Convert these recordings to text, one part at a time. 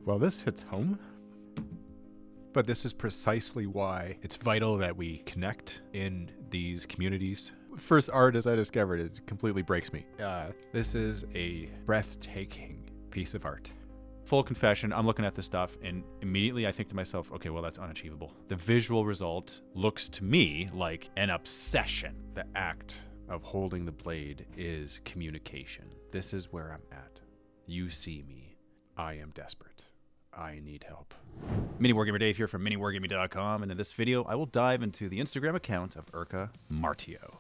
Well, this hits home. But this is precisely why it's vital that we connect in these communities. First art, as I discovered, it completely breaks me. This is a breathtaking piece of art. Full confession, I'm looking at this stuff and immediately I think to myself, okay, well, that's unachievable. The visual result looks to me like an obsession. The act of holding the blade is communication. This is where I'm at. You see me. I am desperate. I need help. MiniWarGamer Dave here from MiniWarGamer.com, and in this video, I will dive into the Instagram account of Erkka Marttio.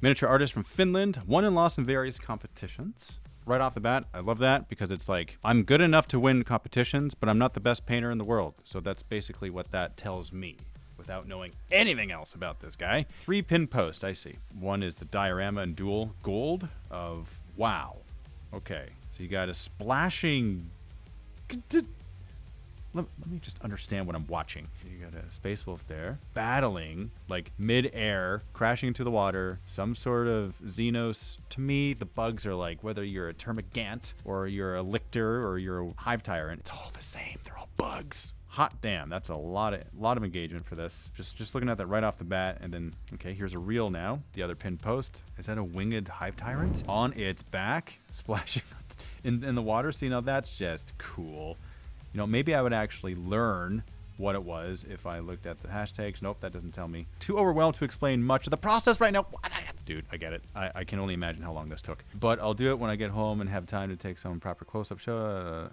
Miniature artist from Finland, won and lost in various competitions. Right off the bat, I love that because it's like, I'm good enough to win competitions, but I'm not the best painter in the world. So that's basically what that tells me without knowing anything else about this guy. 3 pin posts, I see. One is the Diorama and Dual Gold of, wow. Okay, so you got a splashing... Let me just understand what I'm watching. You got a space wolf there, battling, like mid-air, crashing into the water, some sort of Xenos. To me, the bugs are like, whether you're a termagant, or you're a lictor, or you're a hive tyrant, it's all the same. They're all bugs. Hot damn, that's a lot of engagement for this. Just looking at that right off the bat, and then, okay, here's a reel now. The other pinned post. Is that a winged hive tyrant? On its back, splashing in the water. See, now that's just cool. You know, maybe I would actually learn what it was if I looked at the hashtags. Nope, that doesn't tell me. Too overwhelmed to explain much of the process right now. Dude, I get it. I can only imagine how long this took. But I'll do it when I get home and have time to take some proper close-up show.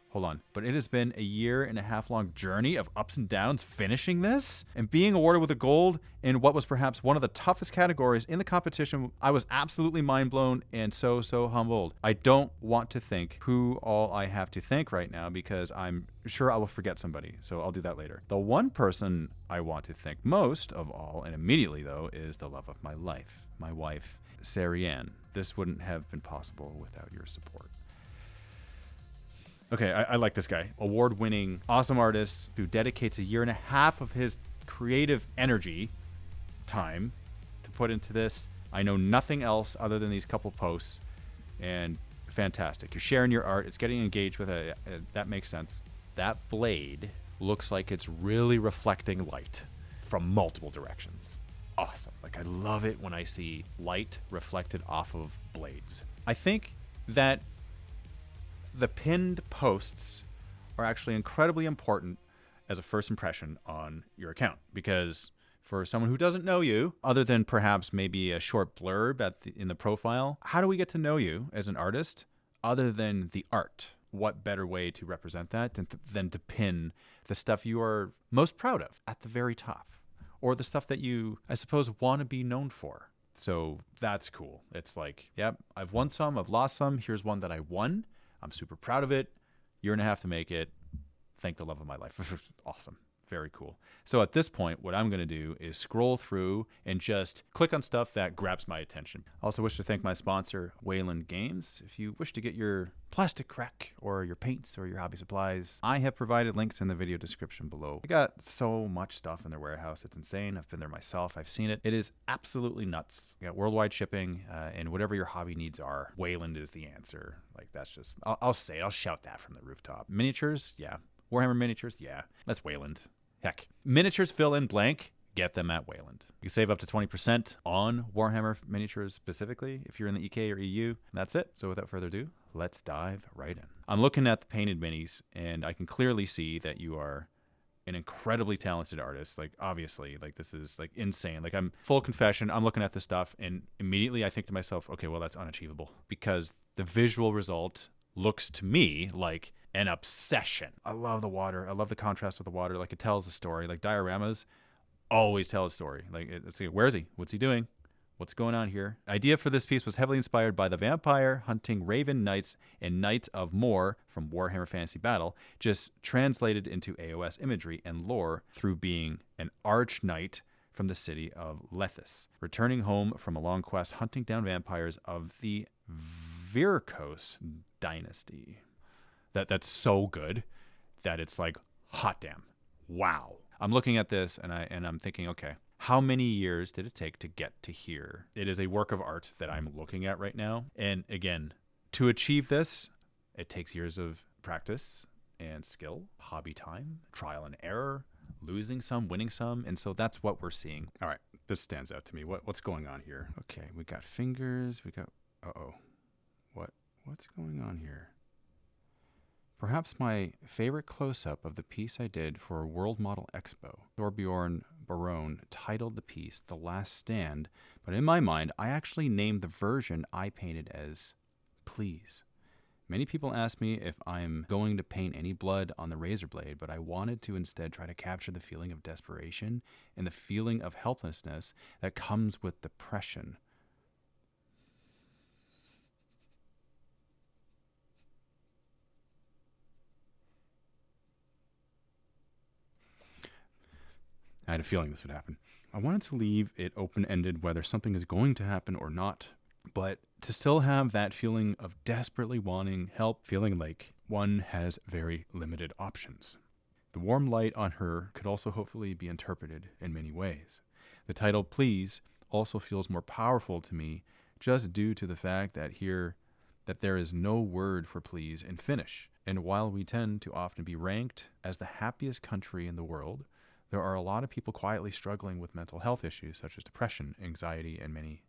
Hold on. But it has been a 1.5 year long journey of ups and downs finishing this and being awarded with a gold in what was perhaps one of the toughest categories in the competition. I was absolutely mind blown and so humbled. I don't want to think who all I have to thank right now because I'm sure I will forget somebody. So I'll do that later. The one person I want to thank most of all, and immediately though, is the love of my life, my wife, Sarianne. This wouldn't have been possible without your support. Okay, I like this guy. Award-winning, awesome artist who dedicates 1.5 years of his creative energy, time, to put into this. I know nothing else other than these couple posts, and fantastic. You're sharing your art. It's getting engaged with it. That makes sense. That blade looks like it's really reflecting light from multiple directions. Awesome. Like, I love it when I see light reflected off of blades. I think that the pinned posts are actually incredibly important as a first impression on your account, because for someone who doesn't know you, other than perhaps maybe a short blurb in the profile, how do we get to know you as an artist other than the art? What better way to represent that than to pin the stuff you are most proud of at the very top, or the stuff that you, I suppose, want to be known for? So that's cool. It's like, yep, I've won some, I've lost some. Here's one that I won. I'm super proud of it. 1.5 years to make it. Thank the love of my life. Awesome. Very cool. So at this point, what I'm going to do is scroll through and just click on stuff that grabs my attention. I also wish to thank my sponsor, Wayland Games. If you wish to get your plastic wreck or your paints or your hobby supplies, I have provided links in the video description below. They got so much stuff in their warehouse. It's insane. I've been there myself. I've seen it. It is absolutely nuts. You got worldwide shipping, and whatever your hobby needs are, Wayland is the answer. Like, that's just, I'll say it. I'll shout that from the rooftop. Miniatures? Yeah. Warhammer miniatures? Yeah. That's Wayland. Heck, miniatures fill in blank, get them at Wayland. You can save up to 20% on Warhammer miniatures specifically if you're in the EK or EU. And that's it. So without further ado, let's dive right in. I'm looking at the painted minis, and I can clearly see that you are an incredibly talented artist. Like, obviously, like, this is like insane. Like, I'm full confession, I'm looking at this stuff and immediately I think to myself, okay, well, that's unachievable, because the visual result looks to me like an obsession. I love the water. I love the contrast with the water. Like, it tells a story. Like, dioramas always tell a story. Like, it's like, where is he? What's he doing? What's going on here? Idea for this piece was heavily inspired by the vampire hunting Raven Knights and Knights of More from Warhammer Fantasy Battle, just translated into AOS imagery and lore through being an arch knight from the city of Lethis, returning home from a long quest hunting down vampires of the Virkos dynasty. That's so good that it's like, hot damn, wow. I'm looking at this and I'm thinking, okay, how many years did it take to get to here? It is a work of art that I'm looking at right now. And again, to achieve this, it takes years of practice, and skill, hobby time, trial and error, losing some, winning some. And so that's what we're seeing. All right, this stands out to me. What's going on here? Okay, we got fingers. We got, what's going on here? Perhaps my favorite close-up of the piece I did for World Model Expo. Thorbjorn Barone titled the piece The Last Stand, but in my mind, I actually named the version I painted as Please. Many people ask me if I'm going to paint any blood on the razor blade, but I wanted to instead try to capture the feeling of desperation and the feeling of helplessness that comes with depression. I had a feeling this would happen. I wanted to leave it open-ended whether something is going to happen or not, but to still have that feeling of desperately wanting help, feeling like one has very limited options. The warm light on her could also hopefully be interpreted in many ways. The title, Please, also feels more powerful to me just due to the fact that there is no word for please in Finnish. And while we tend to often be ranked as the happiest country in the world, there are a lot of people quietly struggling with mental health issues such as depression, anxiety, and many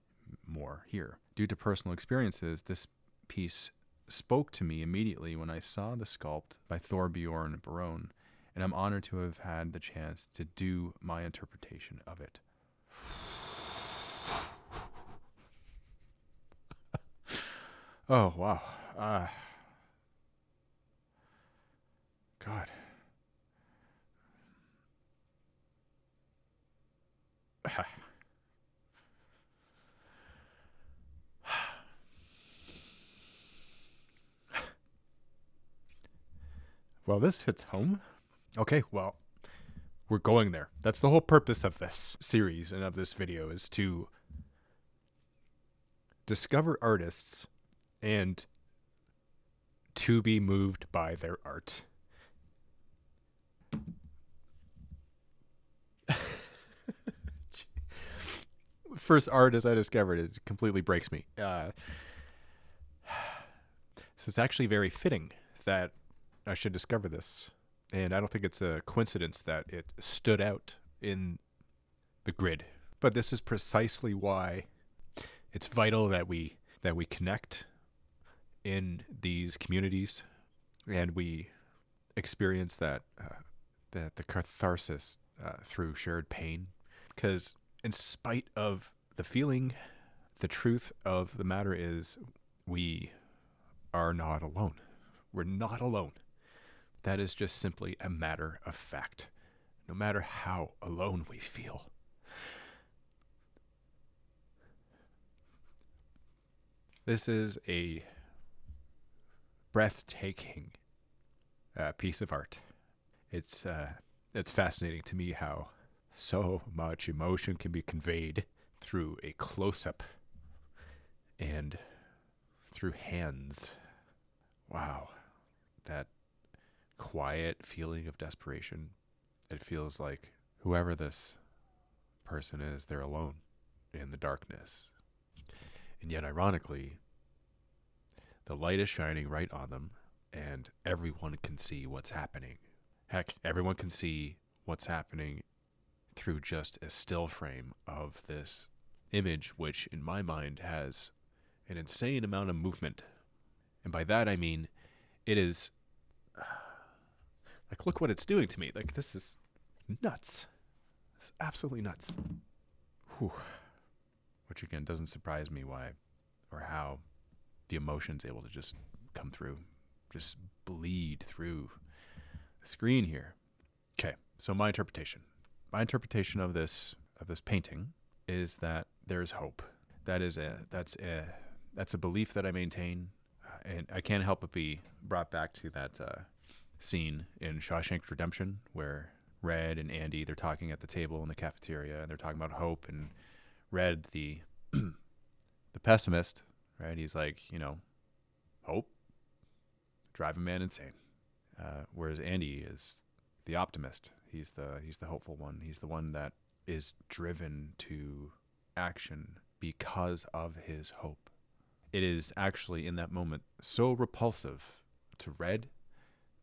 more here. Due to personal experiences, this piece spoke to me immediately when I saw the sculpt by Thorbjorn Barone, and I'm honored to have had the chance to do my interpretation of it. Oh, wow. God. Well, this hits home. Okay, well, we're going there. That's the whole purpose of this series and of this video, is to discover artists and to be moved by their art. First artist I discovered is completely breaks me. So it's actually very fitting that I should discover this. And I don't think it's a coincidence that it stood out in the grid. But this is precisely why it's vital that we connect in these communities and we experience that the catharsis through shared pain. Because in spite of the feeling, the truth of the matter is we are not alone. We're not alone. That is just simply a matter of fact, no matter how alone we feel. This is a breathtaking piece of art. It's fascinating to me how so much emotion can be conveyed through a close-up and through hands. Wow, that quiet feeling of desperation. It feels like whoever this person is, they're alone in the darkness. And yet, ironically, the light is shining right on them, and everyone can see what's happening. Heck, everyone can see what's happening through just a still frame of this image, which in my mind has an insane amount of movement. And by that I mean it is like, look what it's doing to me. Like, this is nuts. It's absolutely nuts. Whew. Which again doesn't surprise me why or how the emotion's able to just come through, just bleed through the screen here. Okay, so my interpretation of this painting is that there's hope. That's a belief that I maintain, and I can't help but be brought back to that scene in Shawshank Redemption where Red and Andy, they're talking at the table in the cafeteria and they're talking about hope, and Red, the pessimist, right? He's like, hope, drive a man insane. Whereas Andy is the optimist. He's the hopeful one. He's the one that is driven to action because of his hope. It is actually in that moment so repulsive to Red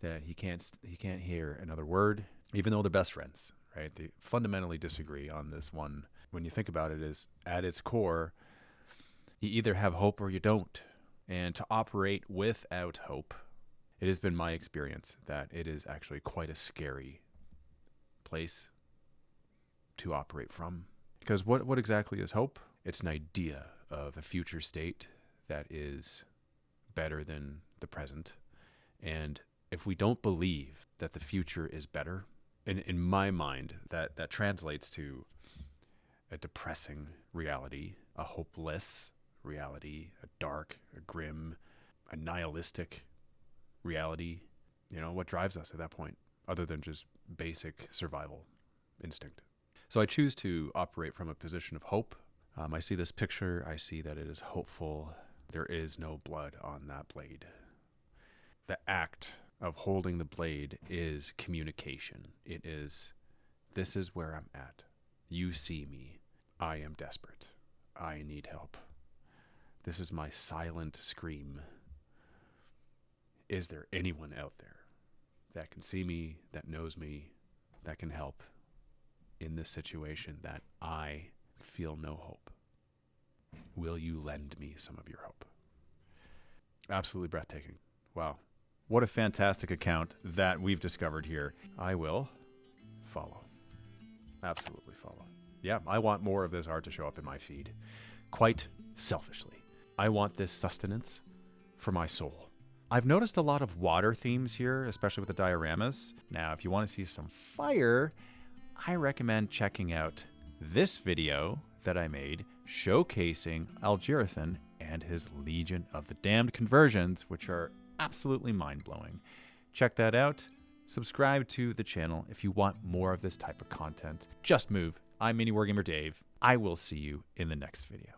that he can't hear another word, even though they're best friends, right? They fundamentally disagree on this one. When you think about it, is at its core, you either have hope or you don't. And to operate without hope, it has been my experience that it is actually quite a scary place to operate from. Because what exactly is hope? It's an idea of a future state that is better than the present. And if we don't believe that the future is better, in my mind, that translates to a depressing reality, a hopeless reality, a dark, a grim, a nihilistic reality. You know, what drives us at that point, other than just basic survival instinct? So I choose to operate from a position of hope. I see this picture. I see that it is hopeful. There is no blood on that blade. The act of holding the blade is communication. It is, this is where I'm at. You see me. I am desperate. I need help. This is my silent scream. Is there anyone out there that can see me, that knows me, that can help in this situation that I feel no hope? Will you lend me some of your hope? Absolutely breathtaking. Wow. What a fantastic account that we've discovered here. I will follow. Absolutely follow. Yeah, I want more of this art to show up in my feed. Quite selfishly. I want this sustenance for my soul. I've noticed a lot of water themes here, especially with the dioramas. Now, if you want to see some fire, I recommend checking out this video that I made showcasing Algirathan and his Legion of the Damned conversions, which are absolutely mind-blowing. Check that out. Subscribe to the channel if you want more of this type of content. Just move. I'm MiniWarGamer Dave. I will see you in the next video.